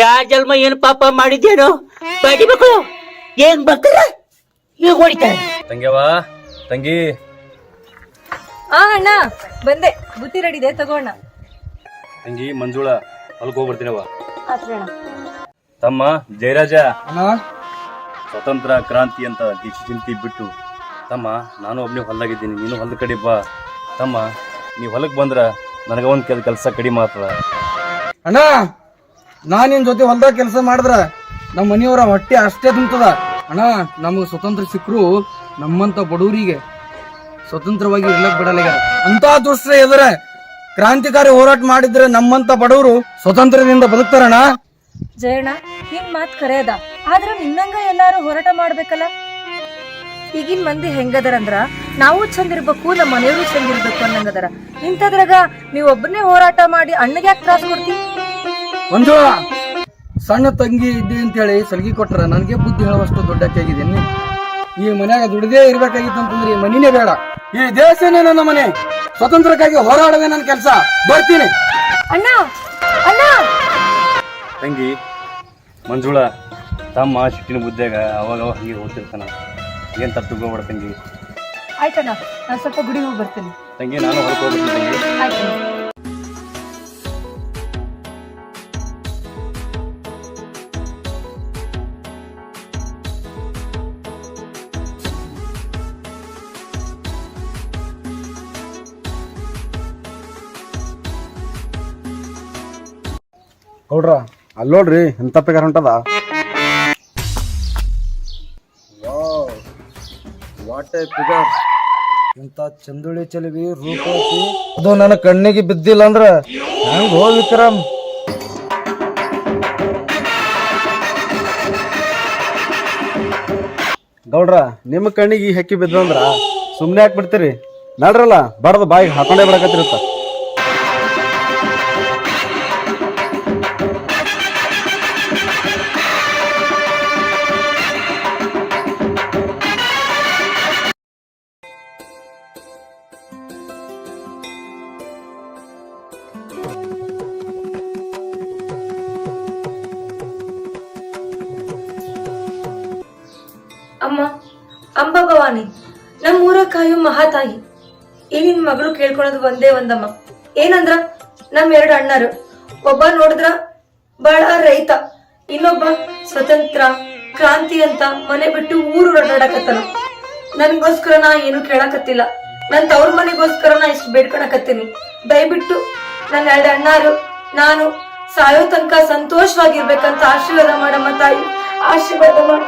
ಯಾ ಜನ್ಮ ಏನು ಪಾಪ ಮಾಡಿದ್ದೇನೋ ಬಡಿ ಮಕ್ಕಳು ಏನ್ ಬರ್ತಾರ ಈಗ ಹೊಡಿತಾರೆ. ತಂಗ್ಯವಾ ತಂಗಿ ಅಣ್ಣ ಬಂದೆ, ಬುತ್ತಿ ರೆಡಿ ಇದೆ ತಗೋಣ. ತಂಗಿ ಮಂಜುಳ ಹೊಲಕ್ ಹೋಗ್ಬರ್ತೀನವ. ಆತ್ರಿ ಅಣ್ಣ. ತಮ್ಮ ಜಯರಾಜ ಸ್ವತಂತ್ರ ಕ್ರಾಂತಿ ಅಂತ ಕಿಚಿ ಚಿಂತಿ ಬಿಟ್ಟು ತಮ್ಮ ನಾನು ಒಬ್ನೇ ಹೊಲ್ದಾಗಿದ್ದೀನಿ, ನೀನು ಹೊಲದ ಕಡೆ ಬಾ ತಮ್ಮ. ನೀವು ಹೊಲಕ್ ಬಂದ್ರ ನನಗ ಒಂದ್ ಕೆಲಸ ಕಡಿಮೆ ಆಗ್ತದ. ಅಣ್ಣ ನಾ ನಿನ್ ಜೊತೆ ಹೊಲ್ದಾಗ ಕೆಲಸ ಮಾಡಿದ್ರ ನಮ್ಮ ಮನೆಯವರ ಹೊಟ್ಟೆ ಅಷ್ಟೇ ತುಂಬತದ. ಅಣ್ಣ ನಮಗ್ ಸ್ವತಂತ್ರ ಸಿಕ್ಕರು ನಮ್ಮಂತ ಬಡವರಿಗೆ ಸ್ವತಂತ್ರವಾಗಿ ಇರ್ಲಕ್ ಬಿಡಲ್ಲ. ಅಂತ ದುಷ್ಟ ಎದುರ ಕ್ರಾಂತಿಕಾರಿ ಹೋರಾಟ ಮಾಡಿದ್ರೆ ನಮ್ಮಂತ ಬಡವರು ಸ್ವತಂತ್ರದಿಂದ ಬದುಕ್ತಾರಣ್ಣ. ಜಯಣ್ಣ ನಿನ್ ಮಾತ್ ಖರೆ ಅದ, ಆದ್ರ ನಿನ್ನಂಗ ಎಲ್ಲಾರು ಹೋರಾಟ ಮಾಡ್ಬೇಕಲ್ಲ. ಈಗಿನ ಮಂದಿ ಹೆಂಗದರಂದ್ರ ನಾವು ಚಂದ ಇರ್ಬೇಕು, ನಮ್ಮ ಮನೆಯವರು ಚಂದ ಇರ್ಬೇಕು ಅನ್ನಂಗದರ. ಇಂಥದ್ರಾಗ ನೀವ್ ಒಬ್ಬನೇ ಹೋರಾಟ ಮಾಡಿ ಅಣ್ಣಗೆ ಯಾಕೆ ತ್ರಾಸ ಕೊಡ್ತಿ? ಒಂದು ಸಣ್ಣ ತಂಗಿ ಇದ್ದೆ ಅಂತ ಹೇಳಿ ಸಲ್ಗಿ ಕೊಟ್ರ ನನಗೆ ಬುದ್ಧಿ ಹೇಳುವಷ್ಟು ದೊಡ್ಡಕ್ಕಾಗಿದ್ದೇನೆ. ಈ ಮನ್ಯಾಗ ದುಡ್ದೇ ಇರ್ಬೇಕಾಗಿತ್ತು ಅಂತಂದ್ರೆ ಈ ಮನಿನೇ ಬೇಡ, ಈ ದೇಶನೇ ನನ್ನ ಮನೆ. ಸ್ವತಂತ್ರಕ್ಕಾಗಿ ಹೋರಾಡೋದೇ ನನ್ನ ಕೆಲಸ. ಬರ್ತೀನಿ ಅಣ್ಣ. ಅಣ್ಣ ತಂಗಿ ಮಂಜುಳ ತಮ್ಮ ಸಿಟ್ಟಿನ ಬುದ್ಧಿಯಾಗ ಅವಾಗ ಹಂಗೆ ಓದ್ತಿರ್ತಾನ, ಏನ್ ತಪ್ಪು ತಿಳ್ಕೊಬೇಡ ತಂಗಿ. ಆಯ್ತಣ್ಣ, ನಾನ್ ಸ್ವಲ್ಪ ಗುಡಿ ಹೋಗಿ ಬರ್ತೀನಿ. ತಂಗಿ ನಾನು ಹೊರಗೆ ಹೋಗ್ಬಿಡ್ತೀನಿ ತಂಗಿ. ಆಯ್ತು. ಗೌಡ್ರ ಅಲ್ಲೋಡ್ರಿ ಎಂತ ಪೇಗಾರ ಹೊಂಟದ. ಇಂತ ಚಂದುಳಿ ಚಲವಿ ರೂಪವತಿ ಅದು ನನ್ನ ಕಣ್ಣಿಗೆ ಬಿದ್ದಿಲ್ಲ ಅಂದ್ರ ಹೆಂಗ್ ಹೋ ವಿಕ್ರಮ್. ಗೌಡ್ರ ನಿಮ್ಮ ಕಣ್ಣಿಗೆ ಈ ಹೆಕ್ಕಿ ಬಿದ್ದಂದ್ರ ಸುಮ್ನೆ ಯಾಕೆ ಬಿಡ್ತೀರಿ? ನಡ್ರಲ್ಲ ಬಡದ ಬಾಯಿಗೆ ಹಾಕೊಂಡೇ ಬರಕತ್ತಿರುತ್ತ. ಅಮ್ಮ ಅಂಬ ಭವಾನಿ, ನಮ್ಮೂರ ಕಾಯು ಮಹಾತಾಯಿ. ಈ ನಿನ್ ಮಗಳು ಕೇಳ್ಕೊಳೋದು ಒಂದೇ ಒಂದಮ್ಮ. ಏನಂದ್ರ ನಮ್ 2 ಅಣ್ಣರು, ಒಬ್ಬ ನೋಡಿದ್ರ ಬಹಳ ರೈತ, ಇನ್ನೊಬ್ಬ ಸ್ವತಂತ್ರ ಕ್ರಾಂತಿ ಅಂತ ಮನೆ ಬಿಟ್ಟು ಊರು ಓಡಾಡಕತ್ತನ. ನನ್ಗೋಸ್ಕರ ನಾ ಏನು ಕೇಳಕತ್ತಿಲ್ಲ, ನನ್ ತವ್ರ ಮನೆಗೋಸ್ಕರ ನಾ ಇಷ್ಟು ಬೇಡ್ಕೊಳಕತ್ತೀನಿ. ದಯವಿಟ್ಟು ನನ್ನ 2 ಅಣ್ಣರು ನಾನು ಸಾಯೋ ತನಕ ಸಂತೋಷವಾಗಿರ್ಬೇಕಂತ ಆಶೀರ್ವಾದ ಮಾಡಮ್ಮ ತಾಯಿ, ಆಶೀರ್ವಾದ ಮಾಡ.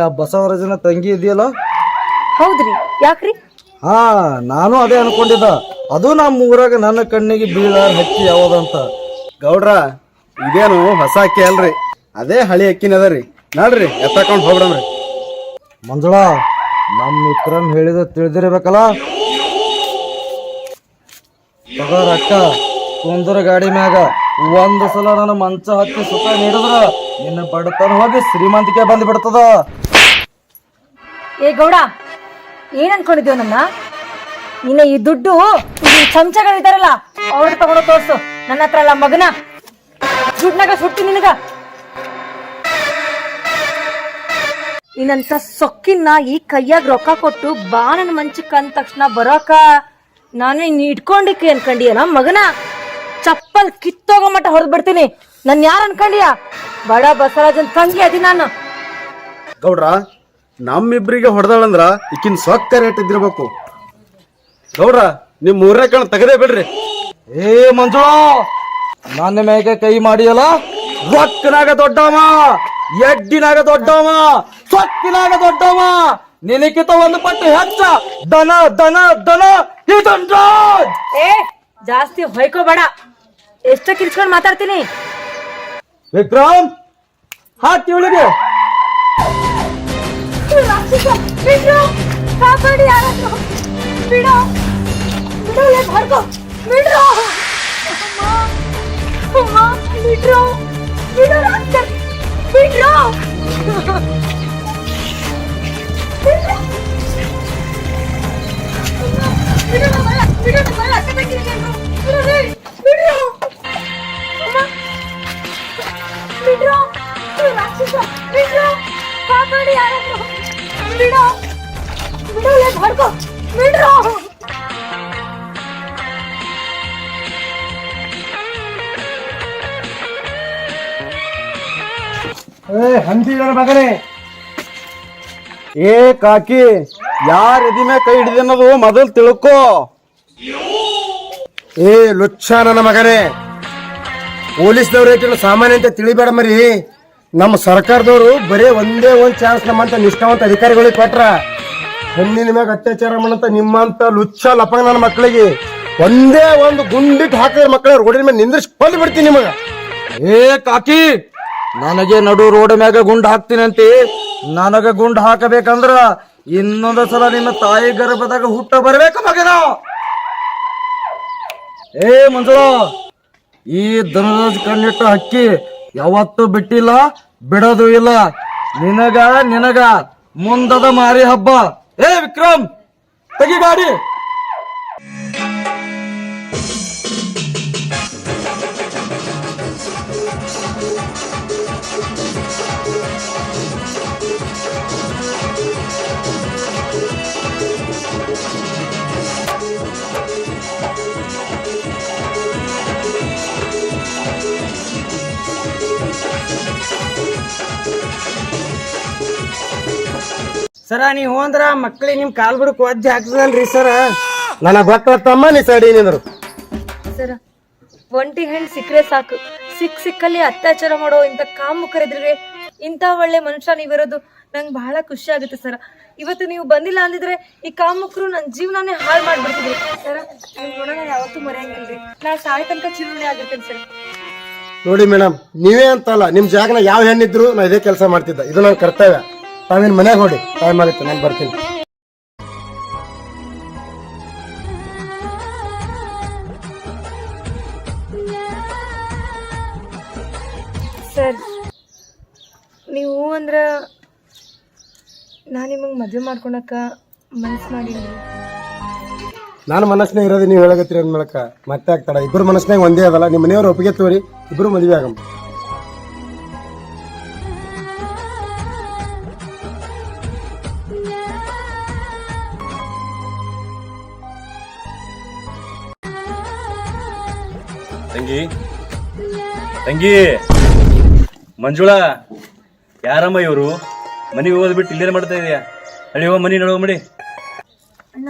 ಆ ಬಸವರಾಜನ ತಂಗಿ ಇದೆಯಲ್ಲ? ಹೌದ್ರಿ, ಯಾಕ್ರಿ? ಹಾ, ನಾನು ಅದೇ ಅನ್ಕೊಂಡಿದ್ದ. ಅದು ನಮ್ಮ ಊರಾಗ ನನ್ನ ಕಣ್ಣಿಗೆ ಬೀಳ ಹಕ್ಕಿ ಯಾವ್ದಂತ. ಗೌಡ್ರ ಇದೇನು ಹೊಸ ಅಕ್ಕಿ ಅಲ್ರಿ, ಅದೇ ಹಳಿ ಅಕ್ಕಿನ ಅದರಿ. ನೋಡ್ರಿ ಎತ್ತಕೊಂಡ್ ಹೋಗ್ಬಿಡಮ್ರಿ. ಮಂಜುಳ ನಮ್ಮ ಮಿತ್ರನ್ ಹೇಳಿದ ತಿಳಿದಿರ್ಬೇಕಲ್ಲ. ತಗೋರ ಅಕ್ಕ, ಕುಂದ್ರ ಗಾಡಿ ಮ್ಯಾಗ ಒಂದ್ ಸಲ ನನ್ನ ಮಂಚ ಹತ್ತಿ ಸುಖ ನೀಡಿದ್ರ ನಿನ್ನ ಬಡತನ ಹೋಗಿ ಶ್ರೀಮಂತಿಕೆ ಬಂದ್ ಬಿಡ್ತದ. ಏ ಗೌಡ, ಏನ್ ಅನ್ಕೊಂಡಿದ್ಯೋ ನನ್ನ? ನಿನ್ನ ಈ ದುಡ್ಡು ಈ ಚಮಚಗಳಿದಾರಲ್ಲ ಅವ್ರು ತಗೊಂಡು ತೋರ್ಸು. ನನ್ನ ಹತ್ರ ಅಲ್ಲ ಮಗನ, ದುಡ್ನಾಗ ಸುಟ್ಟಿ ನಿನಗ. ನಿನ್ನಂತ ಸೊಕ್ಕಿನ ಈ ಕೈಯಾಗ ರೊಕ್ಕ ಕೊಟ್ಟು ಬಾ ನನ್ನ ಮಂಚಕ್ಕೆ ಅಂದ ತಕ್ಷಣ ಬರೋಕ ನಾನು ಇನ್ ಇಟ್ಕೊಂಡಿಕ್ಕೆ ಅನ್ಕೊಂಡಿಯಲ್ಲ ಮಗನ. ಚಪ್ಪಲ್ ಕಿತ್ತೋಗೋ ಮಟ್ಟ ಹೊರದ್ ಬಿಡ್ತೀನಿ. ನನ್ ಯಾರು ಅನ್ಕೊಂಡಿಯ? ಬಡ ಬಸವರಾಜನ್ ತಂಗಿ ಅದಿ ನಾನು. ಗೌಡ್ರ ನಮ್ಮಿಬ್ರಿಗೆ ಹೊಡೆದಾಳಂದ್ರ ಈಕಿನ್ ಸೊಕ್ಕ ರೇಟ್ ಇದ್ದಿರ್ಬೇಕು. ಗೌಡ್ರ ನಿಮ್ ಊರೇ ಕಣ್ ತೆಗದೇ ಬಿಡ್ರಿ. ಏ ಮಂಜು, ನನ್ನ ಮ್ಯಾಗೆ ಕೈ ಮಾಡಿಯಲ್ಲ, ರೊಕ್ಕನಾಗ ದೊಡ್ಡವ, ಎಡ್ಡಿನಾಗ ದೊಡ್ಡವ, ಸೊಕ್ಕಿನಾಗ ದೊಡ್ಡವ, ನಿನಕಿತ ಒಂದು ಪಟ್ಟು ಹೆಚ್ಚ ದನ ದನ ದನ ಇದೊಂದು. ಏ ಜಾಸ್ತಿ ಹೊಯ್ಕೋಬೇಡ, ಎಷ್ಟ ಕಿರ್ಚ್ಕೊಂಡ್ ಮಾತಾಡ್ತೀನಿ. ವಿಕ್ರಮ್ ಹಾಕಿ ಒಳಗೆ. ಕಾಪಾಡಿ, ಯಾರಾದ್ರೂ ಬಿಡೋ ಬಿಡೋಲೆ ಭಾರ್ಗವ್ ಬಿಡ್ರೋ ಅಮ್ಮ ಬಿಡ್ರೋ ಬಿಡೋ ರಾಸ್ಕಲ್ ಬಿಡ್ರೋ ಹಂದಿಗಳ ಮಗನೇ ಏ ಕಾಕಿ ಯಾರ ಎದಿ ಮೇಲೆ ಕೈ ಹಿಡಿದ ಅನ್ನೋದು ಮೊದಲು ತಿಳ್ಕೋ. ಏ ಲುಚ್ಚ ನನ್ನ ಮಗನೇ, ಪೊಲೀಸ್ನವ್ರು ಸಾಮಾನ್ಯ ಅಂತ ತಿಳಿಬೇಡ ಮರಿ. ನಮ್ಮ ಸರ್ಕಾರದವರು ಬರೀ ಒಂದೇ ಒಂದ್ ಚಾನ್ಸ್ ನಮ್ಮಂತ ನಿಷ್ಠಾವಂತ ಅಧಿಕಾರಿಗಳಿಗೆ ಕೊಟ್ರ ಹೆಣ್ಣಿನ ಮ್ಯಾಗ ಅತ್ಯಾಚಾರ ಮಾಡಂತ ನಿಮ್ಮಂತ ಲುಚ್ಚ ಲಪಂಗ ನನ್ನ ಮಕ್ಕಳಿಗೆ ಒಂದೇ ಒಂದು ಗುಂಡಿಟ್ಟು ಹಾಕಿದ ಮಕ್ಕಳ ರೋಡಿನ ಮೇಲೆ ನಿಂದ್ರಿಸಿ ಕೊಲ್ಲಿ ಬಿಡ್ತೀನಿ ನಿಮಗ. ಏ ಕಾಕಿ, ನನಗೆ ನಡು ರೋಡ್ ಮ್ಯಾಗ ಗುಂಡ್ ಹಾಕ್ತೀನಂತಿ. ನನಗ ಗುಂಡ್ ಹಾಕಬೇಕಂದ್ರ ಇನ್ನೊಂದು ಸಲ ನಿನ್ನ ತಾಯಿ ಗರ್ಭದಾಗ ಹುಟ್ಟ ಬರ್ಬೇಕು ಮಗನ. ಏ ಮಂಜುಳ, ಈ ದನರಾಜ್ ಕಣ್ಣಿಟ್ಟ ಹಕ್ಕಿ ಯಾವತ್ತೂ ಬಿಟ್ಟಿಲ್ಲ, ಬಿಡೋದು ಇಲ್ಲ. ನಿನಗ ಮುಂದದ ಮಾರಿ ಹಬ್ಬ. ಏ ವಿಕ್ರಮ್, ತೆಗಿ ಗಾಡಿ. ಸರ ನೀವು ಅಂದ್ರ ಮಕ್ಳಿಗೆ ನಿಮ್ ಕಾಲ್ ಬಿಡಕ್ ಒಜ್ಜಿ ಹಾಕ್ತದಲ್ರಿ ಸರ. ನನಗ್ ಗೊತ್ತಮ್ಮ ನೀ ಸೈಡ್ ಏನಿದ್ರು. ಸರ ಒಂಟಿ ಹೆಣ್ ಸಿಕ್ಕರೆ ಸಾಕು, ಸಿಕ್ಕಲ್ಲಿ ಅತ್ಯಾಚಾರ ಮಾಡೋ ಇಂಥ ಕಾಮುಕರಿದ್ರೆ ಇಂಥ ಒಳ್ಳೆ ಮನುಷ್ಯ ನೀವಿರೋದು ನಂಗೆ ಬಹಳ ಖುಷಿ ಆಗುತ್ತೆ ಸರ. ಇವತ್ತು ನೀವು ಬಂದಿಲ್ಲ ಅಂದಿದ್ರೆ ಈ ಕಾಮುಕರು ನನ್ನ ಜೀವನನೇ ಹಾಳು ಮಾಡ್ಬಿಡ್ತಿದ್ರು ಸರ. ನಿಮ್ ಗುಣ ಯಾವತ್ತೂ ಮರೆಯಂಗಿಲ್ರಿ. ನಾ ಸಾಯ ತನಕ ಚಿರುಣಿ ಆಗಿರ್ತೇನೆ ಸರ್. ನೋಡಿ ಮೇಡಮ್, ನೀವೇ ಅಂತಲ್ಲ, ನಿಮ್ ಜಾಗನ ಯಾವ ಹೆಣ್ಣಿದ್ರು ನಾ ಇದೇ ಕೆಲಸ ಮಾಡ್ತಿದ್ದ. ಇದು ನನ್ನ ಕರ್ತವ್ಯ. ತಾವೇನ್ ಮನೆಗೆ ಹೊಡಿ, ಟೈಮ್ ಆಗುತ್ತೆ, ನಾನು ಬರ್ತೀನಿ. ಸರ್ ನೀವು ಅಂದ್ರ ನಾ ನಿಮಗೆ ಮದುವೆ ಮಾಡ್ಕೊಳಕ ಮನಸ್ಸು ಮಾಡೀನಿ. ನಾನು ಮನಸ್ಸಿನಾಗ ಇರೋದು ನೀವು ಹೇಳಕತ್ತೀರಿ ಅಂದ ಮೂಲಕ ಮತ್ತೆ ಆಗ್ತಾಡ. ಇಬ್ಬರು ಮನಸ್ಸಿನಾಗ ಒಂದೇ ಅದಲ್ಲ. ನಿಮ್ಮ ಮನೆಯವ್ರು ಒಪ್ಪಿಗೆ ತೋರಿ, ಇಬ್ಬರು ಮದುವೆ ಆಗಮ್ಮ. ತಂಗಿ ಮಂಜುಳಾ, ಯಾರಮ್ಮ ಇವರು? ಮನೆಗೆ ಹೋಗೋದು ಬಿಟ್ಟು ಇಲ್ಲೇನು ಮಾಡ್ತಾ ಇದೆಯಾ? ನಡಿ ಹೋಗ, ಮನಿ ನಡುವ ಮಡಿ. ಅಣ್ಣ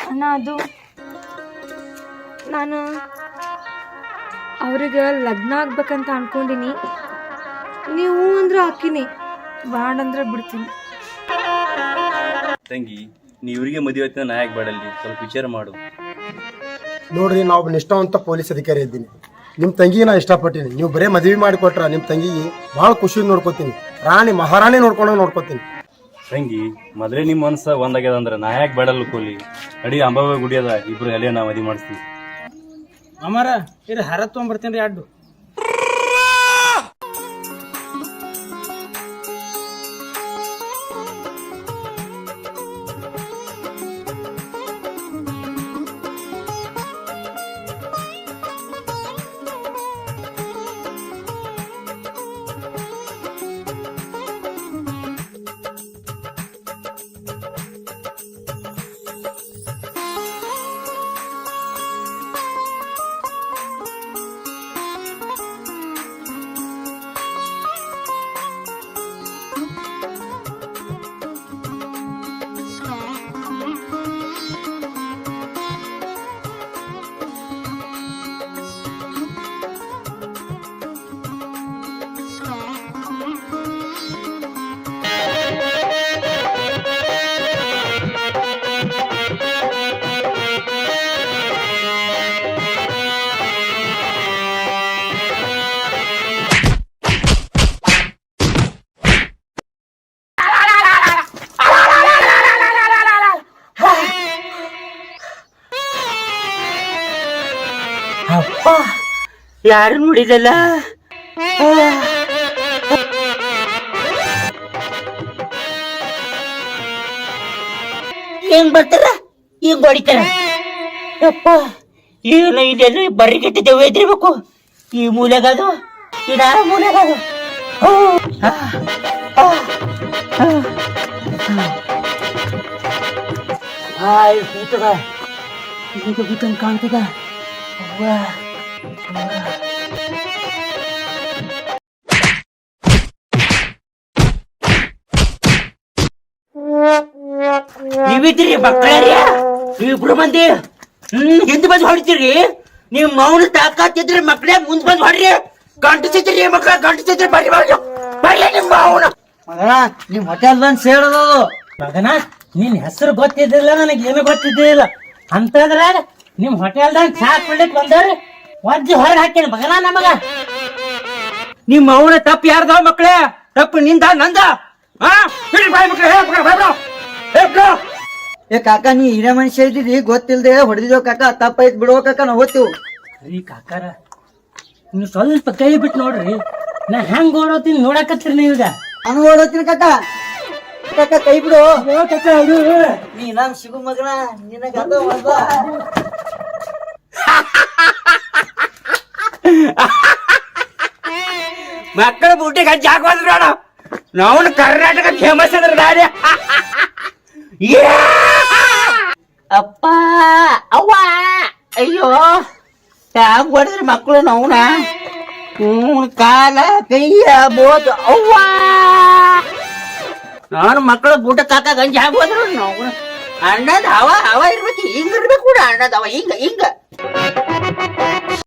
ಅಣ್ಣ ಅದು ನಾನು ಅವ್ರಿಗೆ ಲಗ್ನ ಆಗ್ಬೇಕಂತ ಅನ್ಕೊಂಡಿನಿ. ನೀವು ಅಂದ್ರೆ ಹಾಕಿನಿ, ಬಾಡಂದ್ರೆ ಬಿಡ್ತೀನಿ. ತಂಗಿ, ನೀ ಇವರಿಗೆ ಮದುವೆ ಆಯ್ತು, ನಾ ಯಾಕೆ ಬೇಡಲ್ಲಿ? ಸ್ವಲ್ಪ ವಿಚಾರ ಮಾಡು. ನೋಡ್ರಿ, ನಾವು ನಿಷ್ಠಾವಂತ ಪೊಲೀಸ್ ಅಧಿಕಾರಿ ಇದ್ದೀನಿ. ನಿಮ್ಮ ತಂಗಿಗೆ ನಾ ಇಷ್ಟಪಟ್ಟಿನಿ. ನೀವು ಬರೇ ಮದುವೆ ಮಾಡಿಕೊಟ್ರ ನಿಮ್ಮ ತಂಗಿಗೆ ಭಾಳ ಖುಷಿ ನೋಡ್ಕೋತೀನಿ. ರಾಣಿ ಮಹಾರಾಣಿ ನೋಡ್ಕೋತೀನಿ. ತಂಗಿ, ಮೊದಲೇ ನಿಮ್ಮ ಮನಸ್ಸ ಒಂದಾಗ್ಯದ ಅಂದ್ರೆ ನಾ ಯಾಕೆ ಬೇಡಲ್ಲ ಕೂಲಿ? ನಡಿ, ಅಂಬಾಬಾಯಿ ಗುಡಿ ಅದ, ಇಬ್ರು ಎಲೆ ನಾ ಮದುವೆ ಮಾಡಿಸ್ತೀವಿ. ಅಮ್ಮಾರ ಇದು ಹರ ತೊಗೊಂಬರ್ತೀನಿ ರೀ ಅಡ್ಡು. ಯಪ್ಪ ಯಾರು ನೋಡಿದಲ್ಲ ಹೆಂಗ್ ಬರ್ತಾರ ಹಿಂಗ್ ಹೊಡಿತಾರ ಯಪ್ಪ ಏನು ಇದೆಲ್ಲ ಬರ್ರಿ ಕೆಟ್ಟಿದ್ದೇವೆ ಎದ್ರಿಬೇಕು ಈ ಮೂಲೆಗದು ಇಡ ಮೂಲೆಗದು ಕೂತದ ಈಗ ಕೂತಂಗ್ ಕಾಣ್ತದ ಅವ್ವಾ ನೀವಿದ್ರಿ ಮಕ್ಕಳ್ಯಾರ್ಯ ನೀವಿಬ್ರು ಮಂದಿ ಹಿಂದ್ ಬಂದ್ ಹೊಡಿತೀರಿ ನೀವ್ ಮೌನ ತಾಕಾತಿದ್ರಿ ಮಕ್ಳೇ ಮುಂದ್ ಬಂದ್ ಹೊಡ್ರಿ ಗಂಟಿಸಿದ್ರಿ ಮಕ್ಳ ಗಂಟಿಸಿದ್ರಿ ಬರ್ರಿ ಬರ್ರಿ ಬರ್ರಿ ನಿಮ್ ಮೌನ ಮಗನ ನಿಮ್ ಹೋಟೆಲ್ ಬಂದ್ ಸೇಡೋದು ಮಗನ ನಿನ್ ಹೆಸರು ಗೊತ್ತಿದ್ದಿಲ್ಲ ನನಗೆ ಏನು ಗೊತ್ತಿದ್ದಿಲ್ಲ ಅಂತಂದ್ರಾಗ ನಿಮ್ ಹೋಟೆಲ್ದಾಗ ಚಾ ಕುಡ್ಲಿಕ್ ಬಂದವ್ರಿ ಒಜ್ಜಿ ಹೊರಗೆ ಹಾಕೇನಿ ಮಗನ ನಮಗ ನಿಮ್ ಮೌನ ತಪ್ಪು ಯಾರ್ದವ ಮಕ್ಳೇ ತಪ್ಪು ನಿಂದ ನಂದ ಬಾಯ್ ಮಕ್ಳು ಏ ಕಾಕ ನೀ ಹಿರೇ ಮನುಷ್ಯ ಇದ್ದಿದಿ ಗೊತ್ತಿಲ್ದೆ ಹೊಡೆದಿದ್ದೇವ್ ಕಾಕ ತಪ್ಪಾಯ್ತು ಬಿಡುವ ಕಾಕ ನಾವು ಹೋಗ್ತೀವಿ ರೀ ಕಾಕಾರ ನೀವು ಸ್ವಲ್ಪ ಕೈ ಬಿಟ್ಟು ನೋಡ್ರಿ ನಾ ಹೆಂಗ್ ಓಡೋತೀನಿ ನೋಡಕತ್ತೀರಿ ನೀವೀಗ ನಾನು ಓಡೋತೀನಿ ಕಾಕ ಕಾಕ ಕೈ ಬಿಡು ನೀ ನಮ್ ಸಿಗು ಮಗನ ನಿನಗ ಮಕ್ಕಳ ಬೂಟಿಗೆ ಹಚ್ಚಿ ಹಾಕೋದ್ರಿ ನೋಡ ನಾವು ಕರ್ನಾಟಕ ಫೇಮಸ್ ಅದ್ರ ದಾರಿ ಅಪ್ಪ ಅವ್ವ ಅಯ್ಯೋ ಹ್ಯಾಂಗ ಹೊಡೆದ್ರಿ ಮಕ್ಕಳು ನಾವ್ನ ಕಾಲ ಕೈಯ ಬೋದು ಅವ್ವ ನಾನು ಮಕ್ಕಳ ಬೂಟ ಕಾಕ ಗಂಜಿ ಹಾಕೋದ್ರು ನಾವು ಅಣ್ಣದ ಹವ ಇರ್ಬೇಕು ಹಿಂಗ ಇರ್ಬೇಕು ಕೂಡ ಅಣ್ಣದ ಹವ ಹಿಂಗ